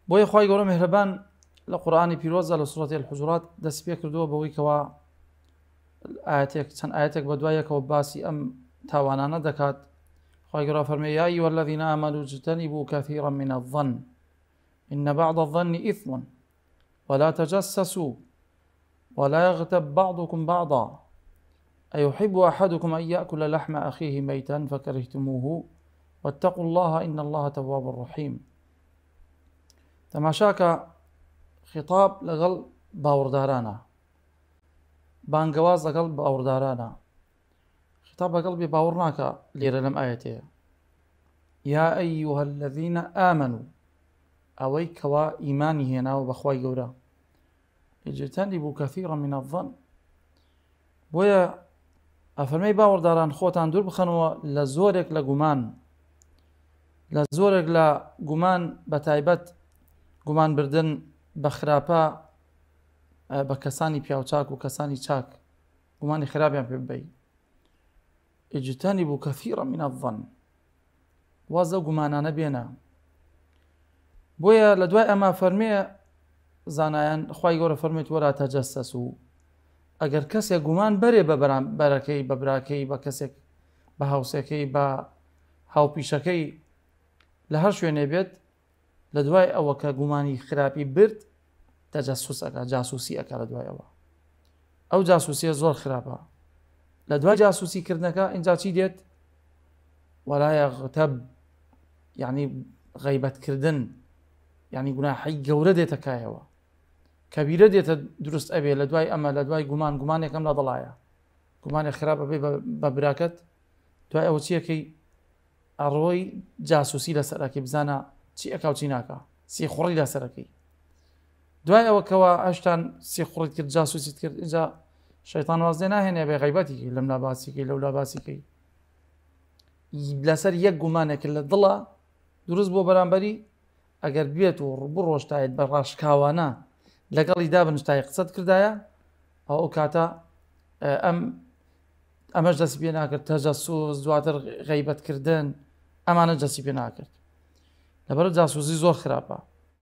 بۆیە خوای گەورە میهرەبان لە قورئانی پیرۆزە لە سوورەتی الحجورات دەست پێ کردووە بەوەی کەوا چەند ئاەتێک بە دوای یەکەوە باسی ئەم تاوانانە دەکات. خوای گەورە فەرمێ یا ئەیها الذین آمنوا اجتنبوا كثيرا من الظن إن بعض الظن إثم ولا تجسسوا ولا يغتب بعضكم بعضا أيحب أحدكم أن يأكل لحم أخيه ميتا فكرهتموه واتقوا الله إن الله تواب رحيم. تەماشاکە خطاب لەگەڵ باوەڕدارانە، بانگەواز لەگەڵ باوەڕدارانە، خطاب لەگەڵ بێ باوەڕ ناکە لێرە لەم ئاەتەیە. یا ئەیها الذین آمنوا، ئەوەی کەوا ئیمانی هێناوە بەخوای گەورە، اجتنبوا كثيرا من الظن، بۆیە ئەفەرمەی باوەڕداران خۆتان دوور بخەنەوە لە زۆرێک لە گومان، لە زۆرێک لە گومان، بە تایبەت گومان بردن بە خراپە بە کەسانی پیاوچاک و کەسانی چاک، گومانی خراپیان پێ ببەی. اجتنبوا كثيرا من الظن، وازە گومانانە بێنە. بۆیە لە دوای ئەمە فەرمێ زانایان خوای گەورە فەرمێت وەلا تەجەسەسوا، ئەگەر کەسێک گومان بەرێ بە بەرەکەی، بە براکەی، بە کەسێک، بە هاوسەکەی، بە هاوپیشەکەی لە هەر شوێنێ بێت، لە دوای ئەوە کە گومانی خراپی برد تەجەسوس ئەکا، جاسوسی ئەکا لە دوای ئەوە. ئەو جاسوسیە زۆر خراپە. لە دوای جاسوسی کردنەکە اینجا چی دێت؟ وەلا یەغتەب، یعنی غەیبەتکردن، یعنی گوناحی گەورە دێتە کایەوە، کەبیرە دێتە دروست ئەبێ لە دوای ئەمە، لە دوای گومان، گومانێکم لە دڵایە، گومانێک خراپە بێ بە براکەت، دوای ئەوە چیەکەی؟ ئەڕۆی جاسوسی لەسەرەکەی، بزانە چی ئەکا و چی ناکە، سێخوڕی لەسەرەکەی. دوای ئەوە کەوا هەشتان سێخوڕیت کرد، جاسوسیت کرد، اینجا شەیتان واز لێ ناهێنێ بێ غەیبەتیکەی، لەم لا باسیکەی، لەو لا باسیکەی، لەسەر یەک گومانێک لە دڵە دروست بۆ بەرامبەری ئەگەر بێت و بڕۆشتایت بە ڕاشکاوانە لەگەڵی دابنشتای قسەت کردایە، ئەو کاتە ئەمەش دەستی پێ ناکرد، تەجەسوس، دواتر غەیبەتکردن، ئەمانە دەستی پێ ناکرد، لەبەرەوە جاسوسی زۆر خراپە.